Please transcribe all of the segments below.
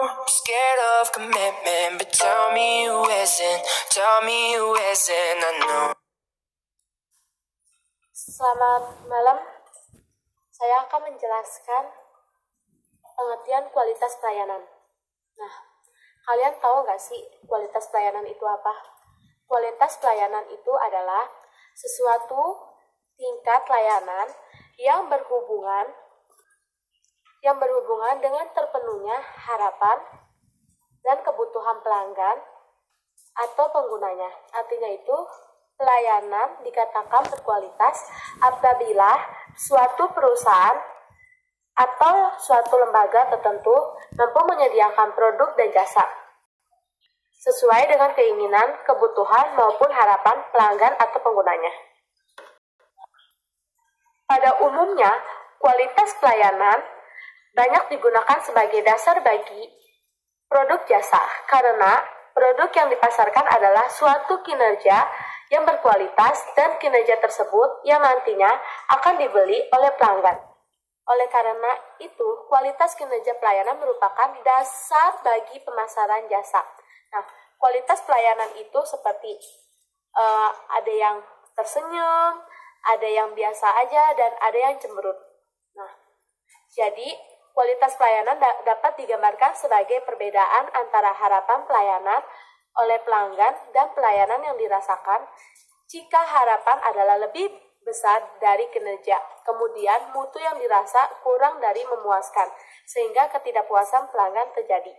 Scared of commitment, but tell me who isn't. Tell me who isn't. I know. Selamat malam. Saya akan menjelaskan pengertian kualitas pelayanan. Nah, kalian tahu nggak sih kualitas pelayanan itu apa? Kualitas pelayanan itu adalah sesuatu tingkat layanan yang berhubungan dengan terpenuhnya harapan dan kebutuhan pelanggan atau penggunanya. Artinya itu, pelayanan dikatakan berkualitas apabila suatu perusahaan atau suatu lembaga tertentu mampu menyediakan produk dan jasa sesuai dengan keinginan, kebutuhan, maupun harapan pelanggan atau penggunanya. Pada umumnya, kualitas pelayanan banyak digunakan sebagai dasar bagi produk jasa karena produk yang dipasarkan adalah suatu kinerja yang berkualitas dan kinerja tersebut yang nantinya akan dibeli oleh pelanggan. Oleh karena itu, kualitas kinerja pelayanan merupakan dasar bagi pemasaran jasa. Nah, kualitas pelayanan itu seperti ada yang tersenyum, ada yang biasa aja, dan ada yang cemberut. Nah, jadi kualitas pelayanan dapat digambarkan sebagai perbedaan antara harapan pelayanan oleh pelanggan dan pelayanan yang dirasakan jika harapan adalah lebih besar dari kinerja. Kemudian mutu yang dirasa kurang dari memuaskan, sehingga ketidakpuasan pelanggan terjadi.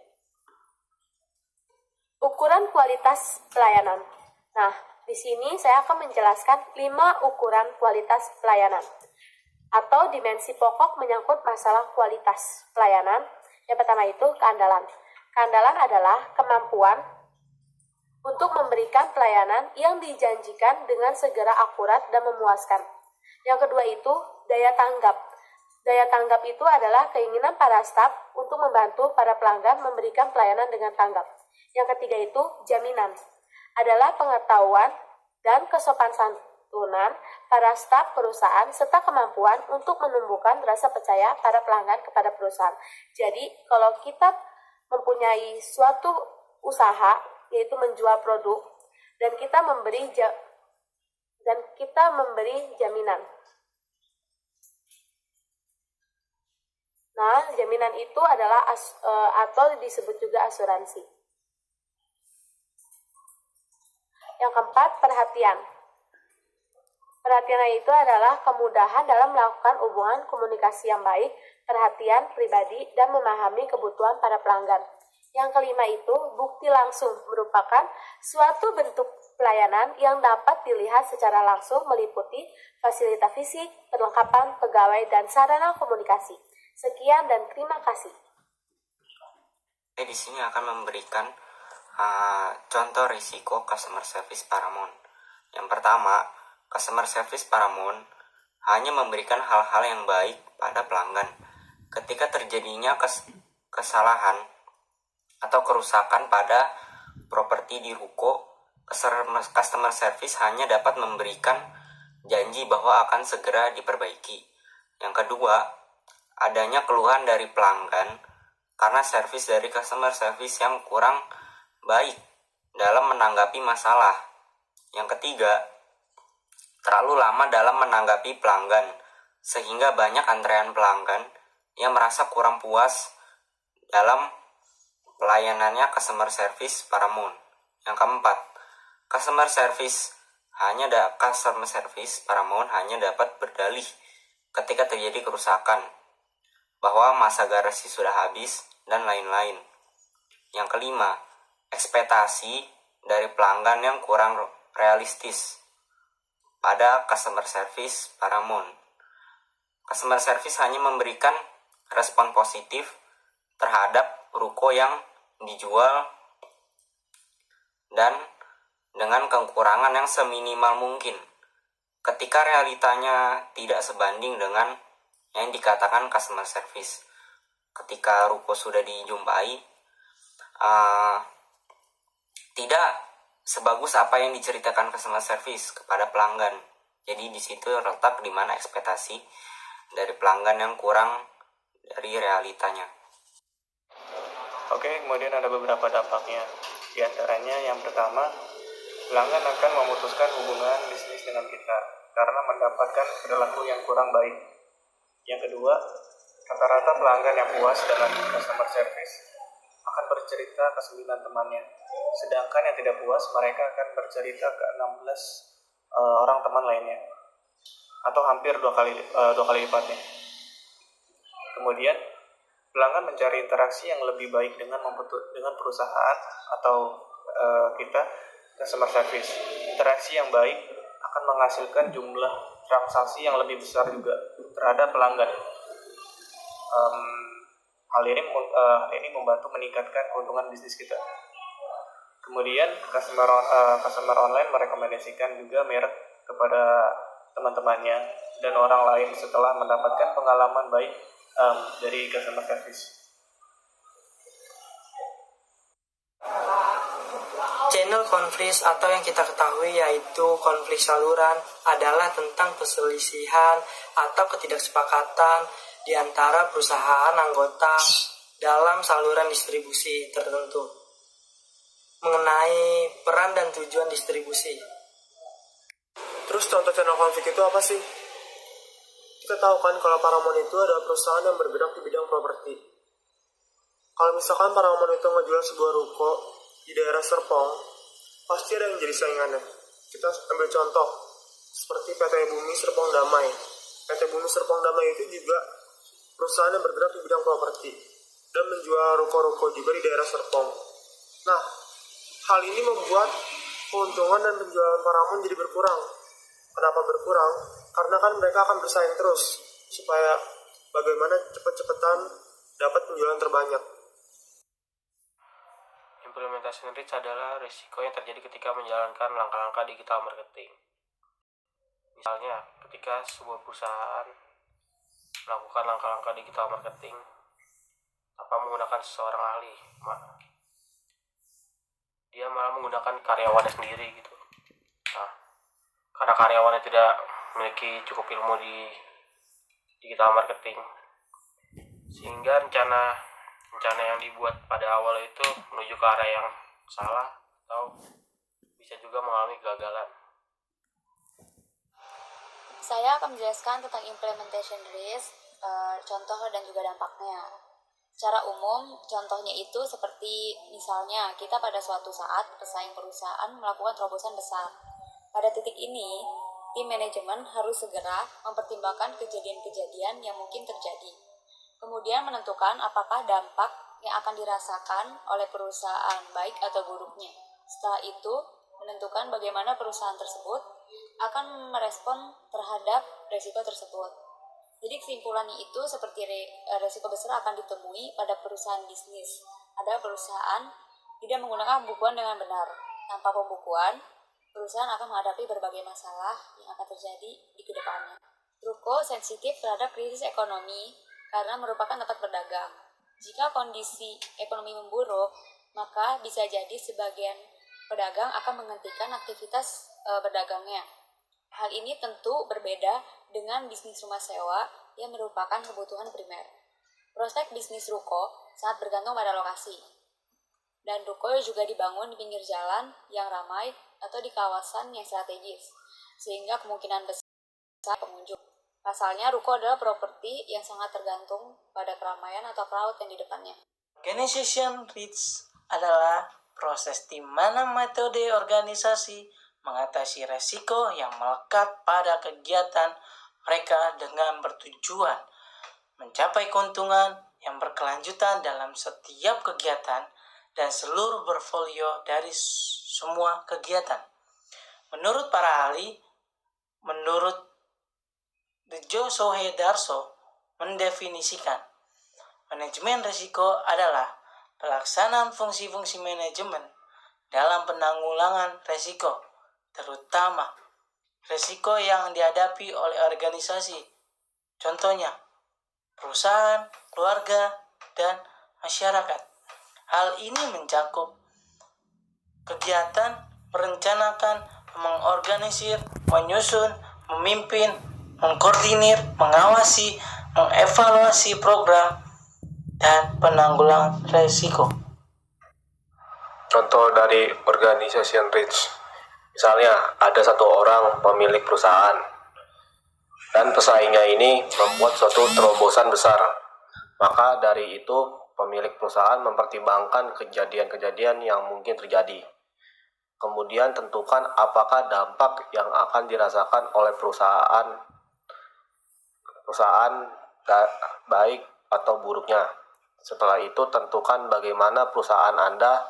Ukuran kualitas pelayanan. Nah, di sini saya akan menjelaskan 5 ukuran kualitas pelayanan atau dimensi pokok menyangkut masalah kualitas pelayanan. Yang pertama itu keandalan. Keandalan adalah kemampuan untuk memberikan pelayanan yang dijanjikan dengan segera akurat dan memuaskan. Yang kedua itu daya tanggap. Daya tanggap itu adalah keinginan para staf untuk membantu para pelanggan memberikan pelayanan dengan tanggap. Yang ketiga itu jaminan. Adalah pengetahuan dan kesopan santunan para staf perusahaan serta kemampuan untuk menumbuhkan rasa percaya para pelanggan kepada perusahaan. Jadi, kalau kita mempunyai suatu usaha, yaitu menjual produk, dan kita memberi jaminan. Nah, jaminan itu adalah atau disebut juga asuransi. Yang keempat, perhatian. Perhatian itu adalah kemudahan dalam melakukan hubungan komunikasi yang baik, perhatian pribadi, dan memahami kebutuhan para pelanggan. Yang kelima itu, bukti langsung merupakan suatu bentuk pelayanan yang dapat dilihat secara langsung meliputi fasilitas fisik, perlengkapan, pegawai, dan sarana komunikasi. Sekian dan terima kasih. Saya di sini akan memberikan contoh risiko customer service Paramount. Yang pertama, customer service Paramount hanya memberikan hal-hal yang baik pada pelanggan. Ketika terjadinya kesalahan atau kerusakan pada properti di ruko, customer service hanya dapat memberikan janji bahwa akan segera diperbaiki. Yang kedua, adanya keluhan dari pelanggan karena servis dari customer service yang kurang baik dalam menanggapi masalah. Yang ketiga, terlalu lama dalam menanggapi pelanggan, sehingga banyak antrean pelanggan yang merasa kurang puas dalam pelayanannya customer service Paramount. Yang keempat, customer service Paramount hanya dapat berdalih ketika terjadi kerusakan, bahwa masa garansi sudah habis, dan lain-lain. Yang kelima, ekspektasi dari pelanggan yang kurang realistis pada customer service Paramount. Customer service hanya memberikan respon positif terhadap ruko yang dijual dan dengan kekurangan yang seminimal mungkin, ketika realitanya tidak sebanding dengan yang dikatakan customer service. Ketika ruko sudah dijumpai, tidak sebagus apa yang diceritakan customer service kepada pelanggan. Jadi di situ letak di mana ekspektasi dari pelanggan yang kurang dari realitanya. Oke, kemudian ada beberapa dampaknya. Di antaranya yang pertama, pelanggan akan memutuskan hubungan bisnis dengan kita karena mendapatkan perilaku yang kurang baik. Yang kedua, rata-rata pelanggan yang puas dengan customer service akan bercerita ke 9 temannya. Sedangkan yang tidak puas, mereka akan bercerita ke 16 orang teman lainnya. Atau hampir dua kali lipatnya. Kemudian, pelanggan mencari interaksi yang lebih baik dengan perusahaan atau kita customer service. Interaksi yang baik akan menghasilkan jumlah transaksi yang lebih besar juga terhadap pelanggan. Hal ini membantu meningkatkan keuntungan bisnis kita. Kemudian customer online merekomendasikan juga merek kepada teman-temannya dan orang lain setelah mendapatkan pengalaman baik dari customer service. Channel konflik atau yang kita ketahui yaitu konflik saluran adalah tentang perselisihan atau ketidaksepakatan di antara perusahaan anggota dalam saluran distribusi tertentu mengenai peran dan tujuan distribusi. Terus contoh channel konflik itu apa sih? Kita tahu kan kalau Paramount itu adalah perusahaan yang bergerak di bidang properti. Kalau misalkan Paramount itu ngejual sebuah ruko di daerah Serpong, pasti ada yang jadi saingannya. Kita ambil contoh, seperti PT Bumi Serpong Damai. PT Bumi Serpong Damai itu juga perusahaan yang bergerak di bidang properti dan menjual ruko-ruko juga di daerah Serpong. Nah, hal ini membuat keuntungan dan penjualan Paramount jadi berkurang. Kenapa berkurang? Karena kan mereka akan bersaing terus supaya bagaimana cepet-cepetan dapat penjualan terbanyak. Implementation risk adalah risiko yang terjadi ketika menjalankan langkah-langkah digital marketing. Misalnya, ketika sebuah perusahaan melakukan langkah-langkah digital marketing tanpa menggunakan seseorang ahli, dia malah menggunakan karyawannya sendiri gitu. Nah, karena karyawannya tidak memiliki cukup ilmu di digital marketing, sehingga rencana yang dibuat pada awal itu menuju ke arah yang salah atau bisa juga mengalami kegagalan. Saya akan menjelaskan tentang implementation risk, contoh dan juga dampaknya. Secara umum, contohnya itu seperti misalnya kita pada suatu saat pesaing perusahaan melakukan terobosan besar. Pada titik ini, tim manajemen harus segera mempertimbangkan kejadian-kejadian yang mungkin terjadi. Kemudian menentukan apakah dampak yang akan dirasakan oleh perusahaan baik atau buruknya. Setelah itu, menentukan bagaimana perusahaan tersebut akan merespon terhadap risiko tersebut. Jadi kesimpulannya itu seperti risiko besar akan ditemui pada perusahaan bisnis. Ada perusahaan tidak menggunakan pembukuan dengan benar. Tanpa pembukuan, perusahaan akan menghadapi berbagai masalah yang akan terjadi di kedepannya. Ruko sensitif terhadap krisis ekonomi karena merupakan tempat berdagang. Jika kondisi ekonomi memburuk, maka bisa jadi sebagian pedagang akan menghentikan aktivitas berdagangnya. Hal ini tentu berbeda dengan bisnis rumah sewa yang merupakan kebutuhan primer. Prospek bisnis ruko sangat bergantung pada lokasi. Dan ruko juga dibangun di pinggir jalan yang ramai atau di kawasan yang strategis, sehingga kemungkinan besar pengunjung. Pasalnya, ruko adalah properti yang sangat tergantung pada keramaian atau crowd yang di depannya. Organization risk adalah proses di mana metode organisasi mengatasi resiko yang melekat pada kegiatan mereka dengan bertujuan mencapai keuntungan yang berkelanjutan dalam setiap kegiatan dan seluruh portfolio dari semua kegiatan. Menurut para ahli, menurut Dejo Sohedarso mendefinisikan manajemen risiko adalah pelaksanaan fungsi-fungsi manajemen dalam penanggulangan risiko, terutama risiko yang dihadapi oleh organisasi, contohnya perusahaan, keluarga, dan masyarakat. Hal ini mencakup kegiatan, merencanakan, mengorganisir, menyusun, memimpin, mengkoordinir, mengawasi, mengevaluasi program, dan penanggulangan risiko. Contoh dari organization reach. Misalnya ada satu orang pemilik perusahaan dan pesaingnya ini membuat suatu terobosan besar. Maka dari itu pemilik perusahaan mempertimbangkan kejadian-kejadian yang mungkin terjadi. Kemudian tentukan apakah dampak yang akan dirasakan oleh perusahaan baik atau buruknya. Setelah itu tentukan bagaimana perusahaan Anda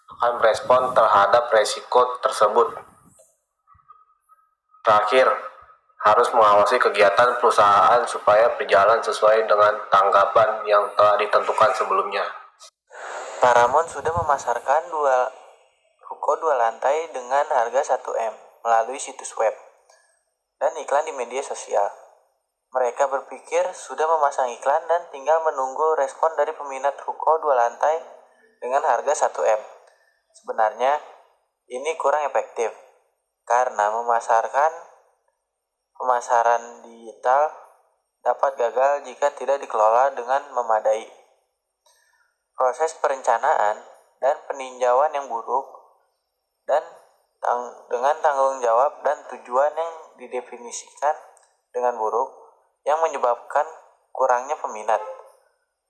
akan merespon terhadap resiko tersebut. Terakhir, harus mengawasi kegiatan perusahaan supaya berjalan sesuai dengan tanggapan yang telah ditentukan sebelumnya. Paramount sudah memasarkan ruko 2 lantai dengan harga 1M melalui situs web dan iklan di media sosial. Mereka berpikir sudah memasang iklan dan tinggal menunggu respon dari peminat ruko 2 lantai dengan harga 1M. Sebenarnya, ini kurang efektif karena pemasaran digital dapat gagal jika tidak dikelola dengan memadai. Proses perencanaan dan peninjauan yang buruk dan dengan tanggung jawab dan tujuan yang didefinisikan dengan buruk yang menyebabkan kurangnya peminat.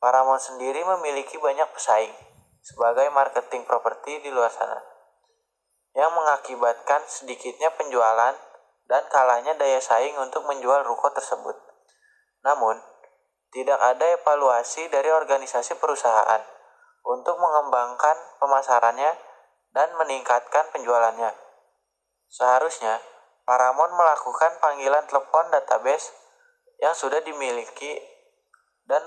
Paramount sendiri memiliki banyak pesaing sebagai marketing properti di luar sana, yang mengakibatkan sedikitnya penjualan dan kalahnya daya saing untuk menjual ruko tersebut. Namun, tidak ada evaluasi dari organisasi perusahaan untuk mengembangkan pemasarannya dan meningkatkan penjualannya. Seharusnya, Paramount melakukan panggilan telepon database yang sudah dimiliki dan